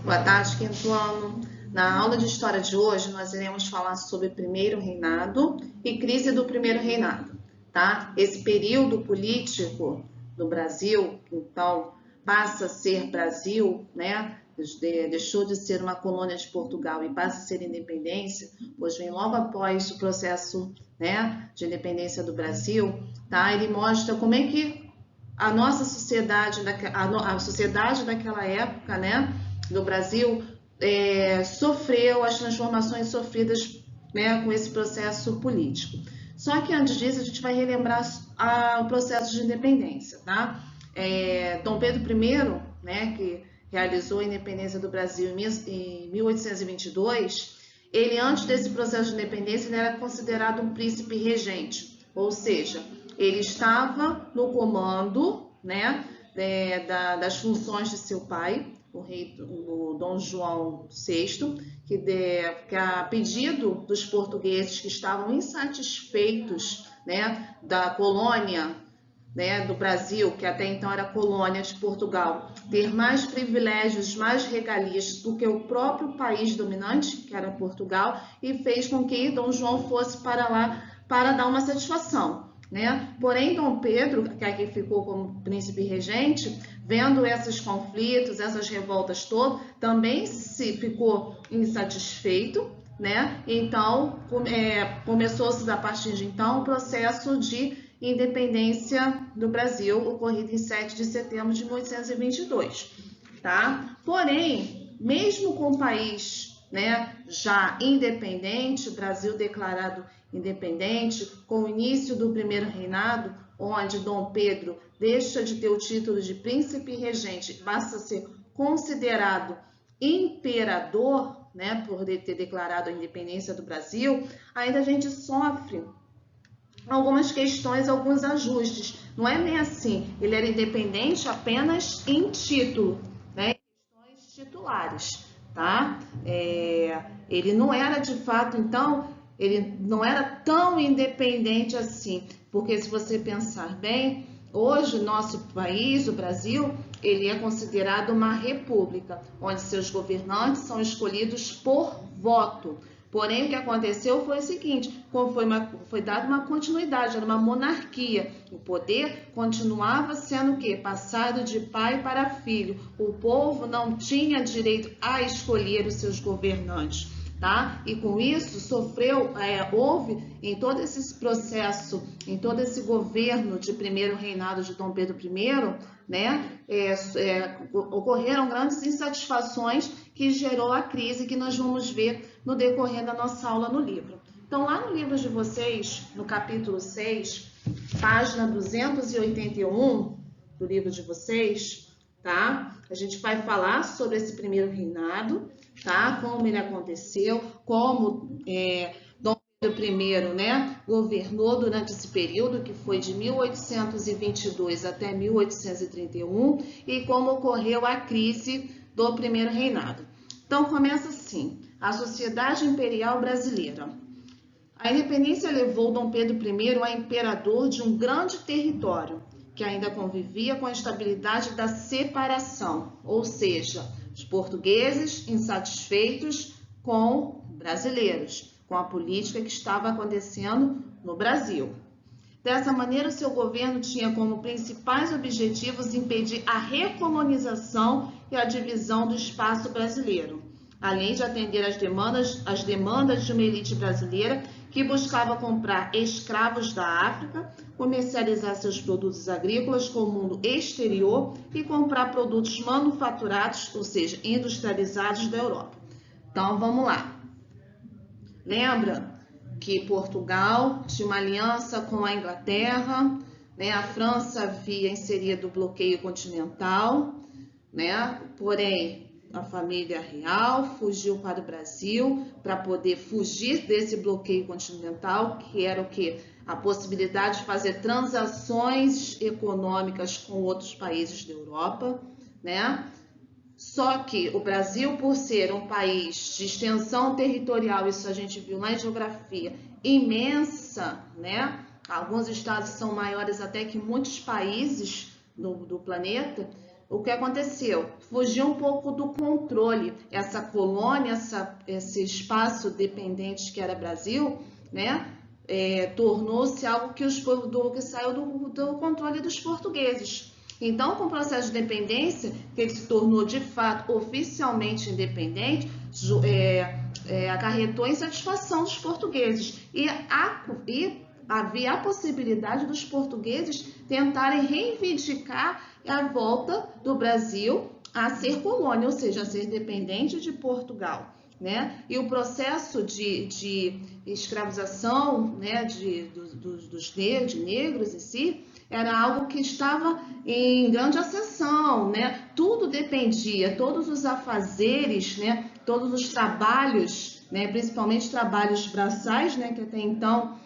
Boa tarde, quinto ano. Na aula de história de hoje, nós iremos falar sobre o primeiro reinado e crise do primeiro reinado, tá? Esse período político do Brasil, então, passa a ser Brasil, né? Deixou de ser uma colônia de Portugal e passa a ser independência, pois vem logo após o processo, né, de independência do Brasil, tá? Ele mostra como é que a nossa sociedade, a sociedade daquela época, né, do Brasil, sofreu as transformações sofridas, né, com esse processo político. Só que antes disso, a gente vai relembrar o processo de independência, tá? Dom Pedro I, né, que realizou a independência do Brasil em 1822, ele, antes desse processo de independência, ele era considerado um príncipe regente, ou seja, ele estava no comando, né, das funções de seu pai, o Dom João VI, que a pedido dos portugueses que estavam insatisfeitos, né, da colônia, né, do Brasil, que até então era colônia de Portugal, ter mais privilégios, mais regalias do que o próprio país dominante, que era Portugal, e fez com que Dom João fosse para lá para dar uma satisfação, né? Porém, Dom Pedro, que aqui ficou como príncipe regente, vendo esses conflitos, essas revoltas todas, também se ficou insatisfeito, né? Então, começou-se a partir de então o processo de independência do Brasil, ocorrido em 7 de setembro de 1822, tá? Porém, mesmo com o país, né, já independente, o Brasil declarado independente, com o início do primeiro reinado, onde Dom Pedro deixa de ter o título de príncipe regente, passa a ser considerado imperador, né, por ter declarado a independência do Brasil, ainda a gente sofre algumas questões, alguns ajustes. Não é nem assim, ele era independente apenas em título, né? Questões titulares, tá? Ele não era de fato, então, ele não era tão independente assim, porque se você pensar bem, hoje o nosso país, o Brasil, ele é considerado uma república, onde seus governantes são escolhidos por voto. Porém, o que aconteceu foi o seguinte, foi dada uma continuidade, era uma monarquia. O poder continuava sendo o quê? Passado de pai para filho. O povo não tinha direito a escolher os seus governantes. Tá? E com isso houve em todo esse processo, em todo esse governo de primeiro reinado de Dom Pedro I, né, ocorreram grandes insatisfações que gerou a crise que nós vamos ver no decorrer da nossa aula no livro. Então, lá no livro de vocês, no capítulo 6, página 281 do livro de vocês, tá? A gente vai falar sobre esse primeiro reinado, tá? Como ele aconteceu, como Dom Pedro I, né, governou durante esse período, que foi de 1822 até 1831, e como ocorreu a crise do primeiro reinado. Então, começa assim, a Sociedade Imperial Brasileira. A independência levou Dom Pedro I a imperador de um grande território, que ainda convivia com a estabilidade da separação, ou seja, os portugueses insatisfeitos com brasileiros, com a política que estava acontecendo no Brasil. Dessa maneira, seu governo tinha como principais objetivos impedir a recolonização e a divisão do espaço brasileiro, além de atender às demandas de uma elite brasileira que buscava comprar escravos da África, comercializar seus produtos agrícolas com o mundo exterior e comprar produtos manufaturados, ou seja, industrializados da Europa. Então, vamos lá. Lembra que Portugal tinha uma aliança com a Inglaterra, né? A França havia inserido o bloqueio continental, né? Porém, a família real fugiu para o Brasil para poder fugir desse bloqueio continental, que era o quê? A possibilidade de fazer transações econômicas com outros países da Europa, né? Só que o Brasil, por ser um país de extensão territorial, isso a gente viu na geografia, imensa, né? Alguns estados são maiores até que muitos países do planeta, o que aconteceu? Fugiu um pouco do controle. Essa colônia, esse espaço dependente que era Brasil, né? Tornou-se algo que saiu do controle dos portugueses. Então, com o processo de independência, que ele se tornou de fato oficialmente independente, acarretou insatisfação dos portugueses e havia a possibilidade dos portugueses tentarem reivindicar a volta do Brasil a ser colônia, ou seja, a ser dependente de Portugal, né? E o processo de escravização, né, de negros em si, era algo que estava em grande ascensão, né? Tudo dependia, todos os afazeres, né, todos os trabalhos, né, principalmente trabalhos braçais, né, que até então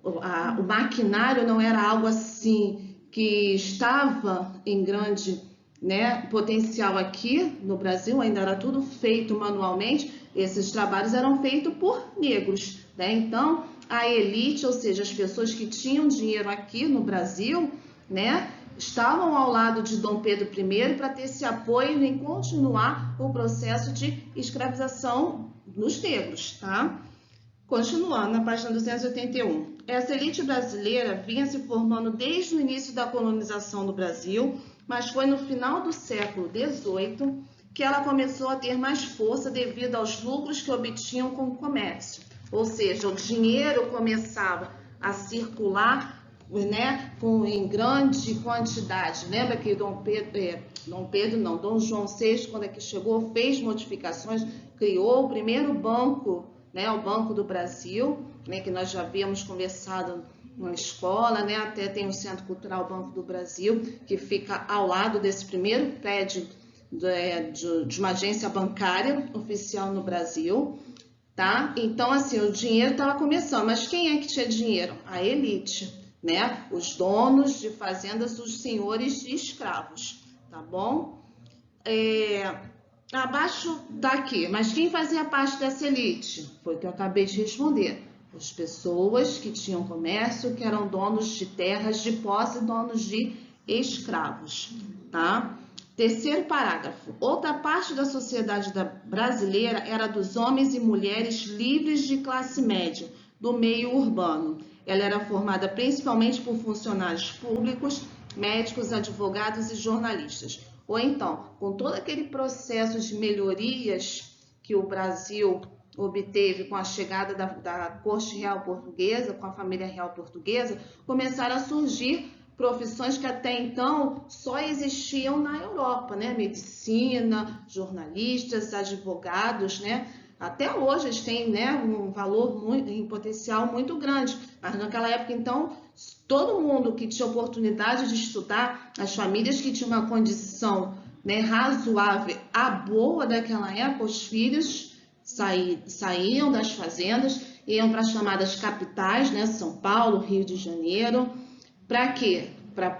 o maquinário não era algo assim que estava em grande, né, potencial aqui no Brasil, ainda era tudo feito manualmente. Esses trabalhos eram feitos por negros, né? Então, a elite, ou seja, as pessoas que tinham dinheiro aqui no Brasil, né, estavam ao lado de Dom Pedro I para ter esse apoio em continuar o processo de escravização dos negros, tá? Continuando, na página 281. Essa elite brasileira vinha se formando desde o início da colonização do Brasil, mas foi no final do século XVIII que ela começou a ter mais força devido aos lucros que obtinham com o comércio. Ou seja, o dinheiro começava a circular, né, em grande quantidade. Lembra que Dom João VI, quando aqui chegou, fez modificações, criou o primeiro banco, né, o Banco do Brasil, né, que nós já havíamos conversado na escola, né, até tem o Centro Cultural Banco do Brasil, que fica ao lado desse primeiro prédio de uma agência bancária oficial no Brasil, tá? Então, assim, o dinheiro estava começando, mas quem é que tinha dinheiro? A elite, né? Os donos de fazendas, os senhores de escravos, tá bom? Abaixo daqui, mas quem fazia parte dessa elite? Foi o que eu acabei de responder. As pessoas que tinham comércio, que eram donos de terras de posse, donos de escravos, tá? Terceiro parágrafo. Outra parte da sociedade brasileira era dos homens e mulheres livres de classe média, do meio urbano. Ela era formada principalmente por funcionários públicos, médicos, advogados e jornalistas. Ou então, com todo aquele processo de melhorias que o Brasil obteve com a chegada da corte real portuguesa, com a família real portuguesa, começaram a surgir profissões que até então só existiam na Europa, né? Medicina, jornalistas, advogados, né? Até hoje eles têm, né, um valor em potencial muito grande, mas naquela época, então, todo mundo que tinha oportunidade de estudar, as famílias que tinham uma condição, né, razoável a boa daquela época, os filhos saíam das fazendas, iam para as chamadas capitais, né, São Paulo, Rio de Janeiro. Para quê?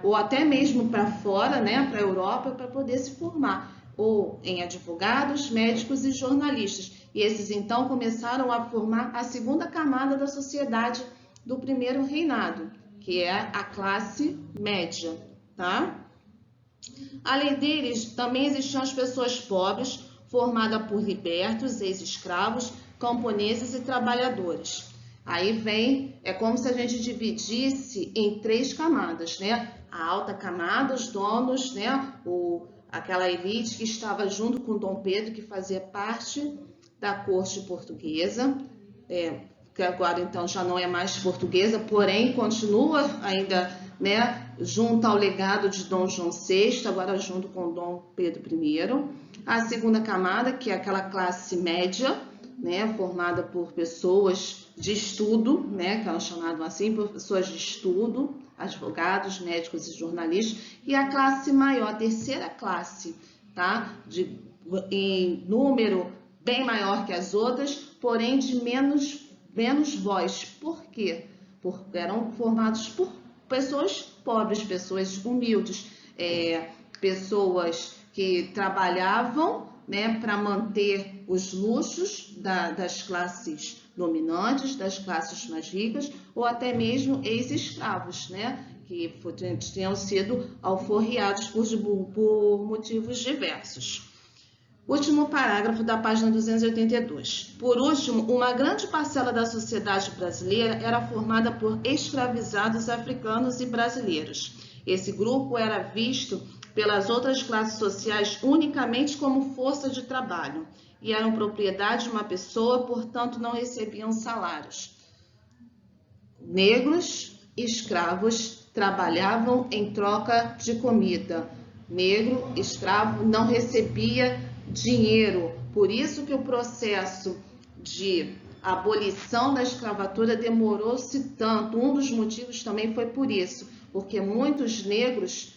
Ou até mesmo para fora, né, para a Europa, para poder se formar, ou em advogados, médicos e jornalistas. E esses, então, começaram a formar a segunda camada da sociedade do primeiro reinado, que é a classe média, tá? Além deles, também existiam as pessoas pobres, formadas por libertos, ex-escravos, camponeses e trabalhadores. Aí vem, é como se a gente dividisse em três camadas, né? A alta camada, os donos, né? Aquela elite que estava junto com Dom Pedro, que fazia parte da corte portuguesa, que agora então já não é mais portuguesa, porém continua ainda, né, junto ao legado de Dom João VI, agora junto com Dom Pedro I. A segunda camada, que é aquela classe média, né, formada por pessoas de estudo, né, que eram chamadas assim, por pessoas de estudo, advogados, médicos e jornalistas, e a classe maior, a terceira classe, tá, em número bem maior que as outras, porém de menos voz. Por quê? Porque eram formados por pessoas pobres, pessoas humildes, pessoas que trabalhavam, né, para manter os luxos das classes dominantes, das classes mais ricas, ou até mesmo ex-escravos, né, que tinham sido alforriados por motivos diversos. Último parágrafo da página 282. Por último, uma grande parcela da sociedade brasileira era formada por escravizados africanos e brasileiros. Esse grupo era visto pelas outras classes sociais unicamente como força de trabalho e eram propriedade de uma pessoa, portanto não recebiam salários. Negros, escravos, trabalhavam em troca de comida. Negro, escravo, não recebia dinheiro. Por isso que o processo de abolição da escravatura demorou-se tanto. Um dos motivos também foi por isso, porque muitos negros,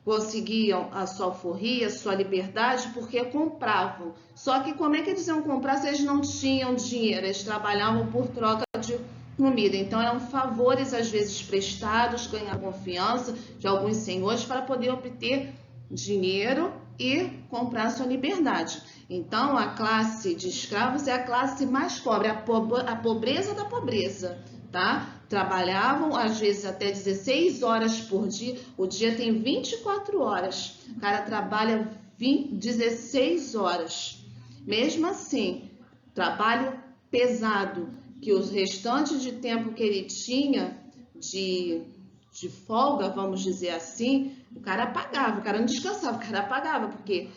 conseguiam a sua alforria, a sua liberdade, porque compravam. Só que como é que eles iam comprar se eles não tinham dinheiro? Eles trabalhavam por troca de comida. Então eram favores às vezes prestados, ganhar confiança de alguns senhores para poder obter dinheiro e comprar sua liberdade. Então a classe de escravos é a classe mais pobre, a pobreza da pobreza, tá? Trabalhavam às vezes até 16 horas por dia, o dia tem 24 horas, o cara trabalha 16 horas. Mesmo assim, trabalho pesado, que os restantes de tempo que ele tinha de folga, vamos dizer assim, o cara pagava, o cara não descansava, o cara pagava, porque,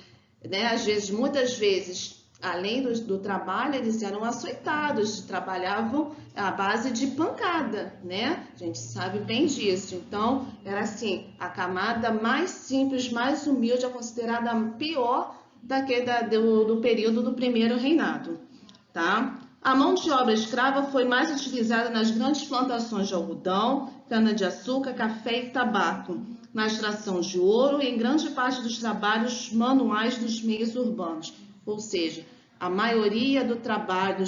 muitas vezes, além do trabalho, eles eram açoitados, trabalhavam à base de pancada, A gente sabe bem disso. Então, era assim, a camada mais simples, mais humilde, é considerada a pior do período do primeiro reinado, tá? A mão de obra escrava foi mais utilizada nas grandes plantações de algodão, cana-de-açúcar, café e tabaco, na extração de ouro e em grande parte dos trabalhos manuais dos meios urbanos. Ou seja, a maioria do trabalho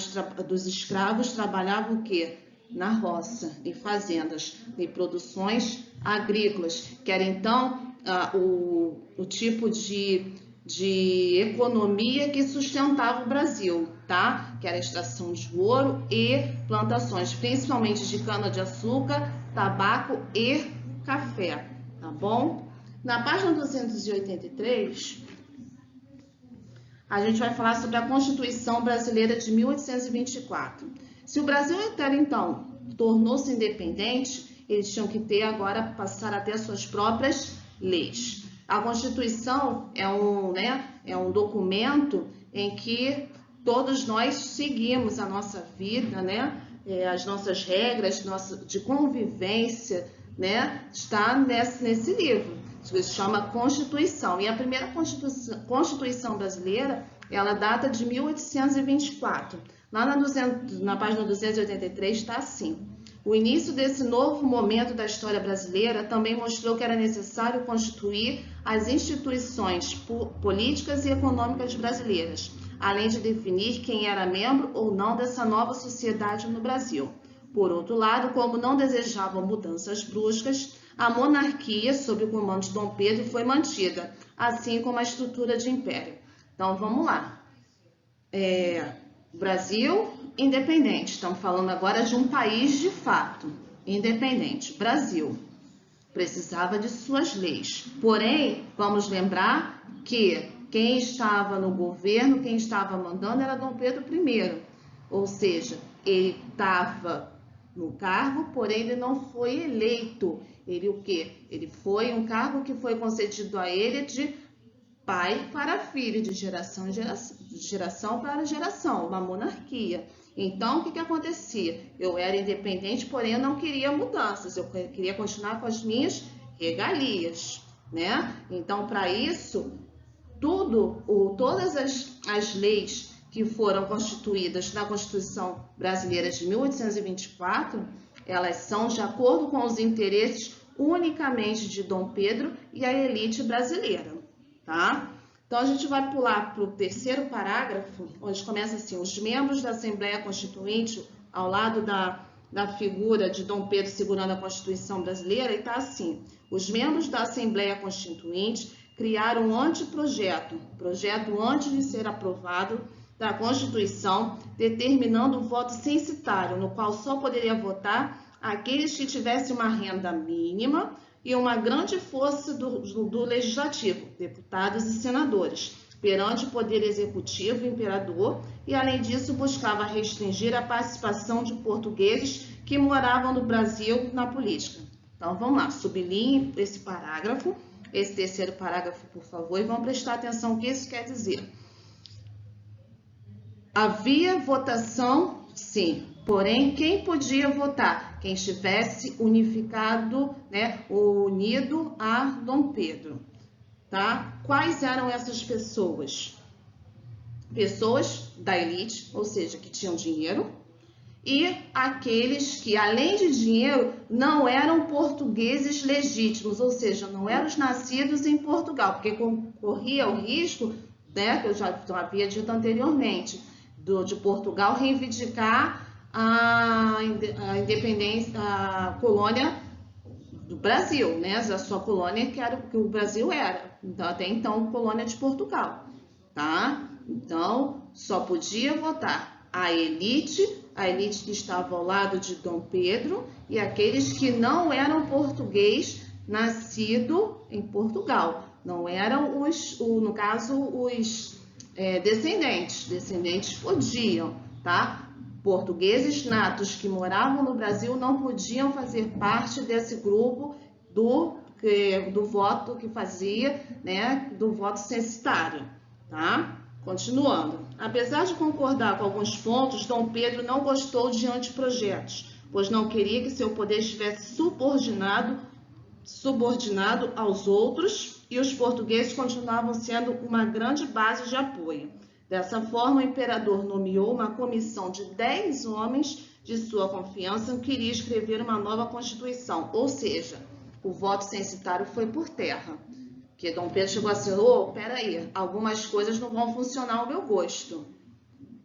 dos escravos trabalhava o quê? Na roça, em fazendas, em produções agrícolas, que era então o tipo de economia que sustentava o Brasil, tá? Que era a extração de ouro e plantações, principalmente de cana-de-açúcar, tabaco e café, tá bom? Na página 283, a gente vai falar sobre a Constituição Brasileira de 1824. Se o Brasil inteiro, então, tornou-se independente, eles tinham que passar a ter suas próprias leis. A Constituição é um documento em que todos nós seguimos a nossa vida, as nossas regras de convivência, está nesse livro. Isso se chama Constituição. E a primeira Constituição brasileira, ela data de 1824. Lá na página 283 está assim: o início desse novo momento da história brasileira também mostrou que era necessário constituir as instituições políticas e econômicas brasileiras, além de definir quem era membro ou não dessa nova sociedade no Brasil. Por outro lado, como não desejavam mudanças bruscas, a monarquia, sob o comando de Dom Pedro, foi mantida, assim como a estrutura de império. Então, vamos lá. Brasil independente. Estamos falando agora de um país de fato independente. Brasil precisava de suas leis. Porém, vamos lembrar que quem estava no governo, quem estava mandando era Dom Pedro I. Ou seja, ele estava no cargo, porém ele não foi eleito. Ele o quê? Ele foi um cargo que foi concedido a ele de pai para filho, de geração para geração, uma monarquia. Então, o que acontecia? Eu era independente, porém eu não queria mudanças, eu queria continuar com as minhas regalias, Então, para isso, todas as leis que foram constituídas na Constituição Brasileira de 1824, elas são de acordo com os interesses unicamente de Dom Pedro e a elite brasileira, tá? Então, a gente vai pular para o terceiro parágrafo, onde começa assim: os membros da Assembleia Constituinte, ao lado da figura de Dom Pedro segurando a Constituição Brasileira, e está assim: os membros da Assembleia Constituinte criaram um anteprojeto, projeto antes de ser aprovado, da Constituição, determinando o voto censitário, no qual só poderia votar aqueles que tivessem uma renda mínima e uma grande força do legislativo, deputados e senadores, perante o poder executivo e imperador, e além disso buscava restringir a participação de portugueses que moravam no Brasil na política. Então vamos lá, sublinhe esse parágrafo, esse terceiro parágrafo, por favor, e vamos prestar atenção no que isso quer dizer. Havia votação, sim, porém quem podia votar? Quem estivesse unificado, né, unido a Dom Pedro. Tá? Quais eram essas pessoas? Pessoas da elite, ou seja, que tinham dinheiro, e aqueles que, além de dinheiro, não eram portugueses legítimos, ou seja, não eram os nascidos em Portugal, porque corria o risco, né, que eu já havia dito anteriormente, de Portugal reivindicar a independência, a colônia do Brasil, né? A sua colônia, que era o que o Brasil era, então, até então colônia de Portugal, tá? Então só podia votar a elite que estava ao lado de Dom Pedro e aqueles que não eram português nascido em Portugal, não eram no caso os descendentes podiam, tá? Portugueses natos que moravam no Brasil não podiam fazer parte desse grupo do voto que fazia, né, do voto censitário, tá? Continuando. Apesar de concordar com alguns pontos, Dom Pedro não gostou de anteprojetos, pois não queria que seu poder estivesse subordinado aos outros e os portugueses continuavam sendo uma grande base de apoio. Dessa forma, o imperador nomeou uma comissão de 10 homens de sua confiança que queria escrever uma nova Constituição, ou seja, o voto censitário foi por terra. Que Dom Pedro chegou assim, peraí, algumas coisas não vão funcionar ao meu gosto.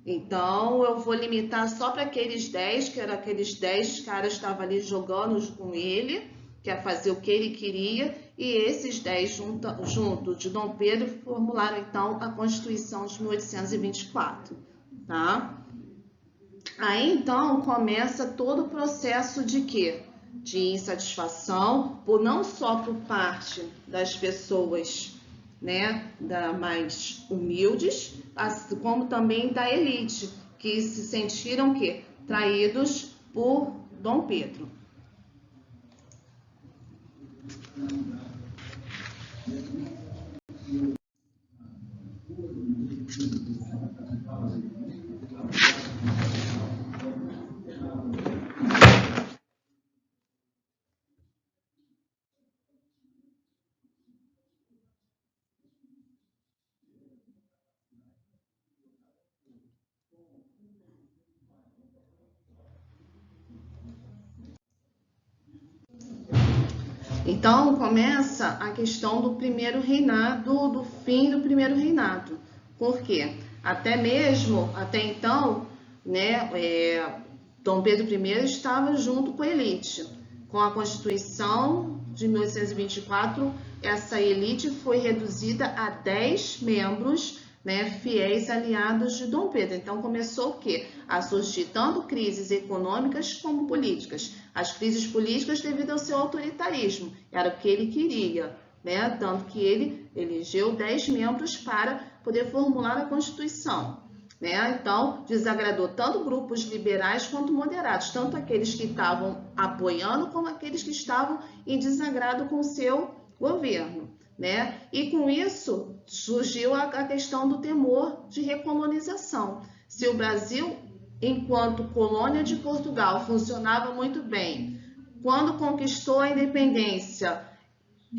Então, eu vou limitar só para aqueles 10, que eram aqueles 10 caras que estavam ali jogando com ele, que ia fazer o que ele queria, e esses 10 junto de Dom Pedro formularam então a Constituição de 1824, tá? Aí então começa todo o processo de quê? De insatisfação, não só por parte das pessoas, né, mais humildes, como também da elite, que se sentiram quê? Traídos por Dom Pedro. Então, começa a questão do primeiro reinado, do fim do primeiro reinado. Por quê? Até então, né, Dom Pedro I estava junto com a elite. Com a Constituição de 1824, essa elite foi reduzida a 10 membros, né, fiéis aliados de Dom Pedro. Então começou o quê? A surgir tanto crises econômicas como políticas. As crises políticas devido ao seu autoritarismo, era o que ele queria, né? Tanto que ele elegeu 10 membros para poder formular a Constituição. Né? Então, desagradou tanto grupos liberais quanto moderados, tanto aqueles que estavam apoiando como aqueles que estavam em desagrado com o seu governo. Né? E com isso surgiu a questão do temor de recolonização. Se o Brasil, enquanto colônia de Portugal, funcionava muito bem, quando conquistou a independência,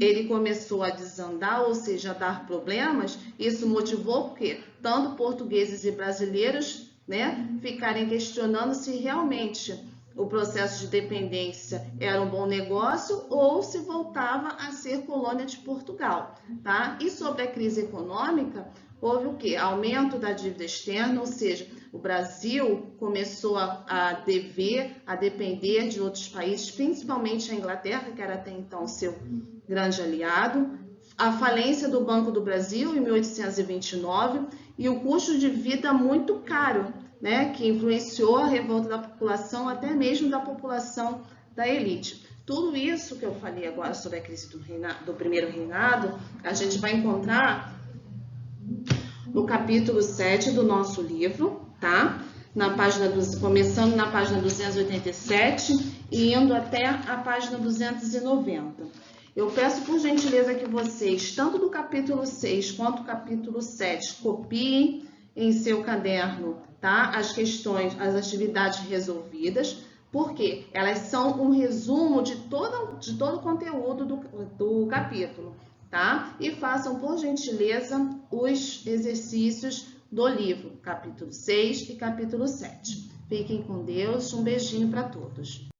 ele começou a desandar, ou seja, a dar problemas. Isso motivou porque tanto portugueses e brasileiros, né, ficarem questionando se realmente o processo de dependência era um bom negócio ou se voltava a ser colônia de Portugal, tá? E sobre a crise econômica, houve o quê? Aumento da dívida externa, ou seja, o Brasil começou a dever, a depender de outros países, principalmente a Inglaterra, que era até então seu grande aliado, a falência do Banco do Brasil em 1829 e o custo de vida muito caro, né, que influenciou a revolta da população, até mesmo da população da elite. Tudo isso que eu falei agora sobre a crise do primeiro reinado, a gente vai encontrar no capítulo 7 do nosso livro, tá? Começando na página 287 e indo até a página 290. Eu peço por gentileza que vocês, tanto do capítulo 6 quanto do capítulo 7, copiem em seu caderno, tá? As questões, as atividades resolvidas, porque elas são um resumo de todo o conteúdo do capítulo, tá? E façam, por gentileza, os exercícios do livro, capítulo 6 e capítulo 7. Fiquem com Deus, um beijinho para todos.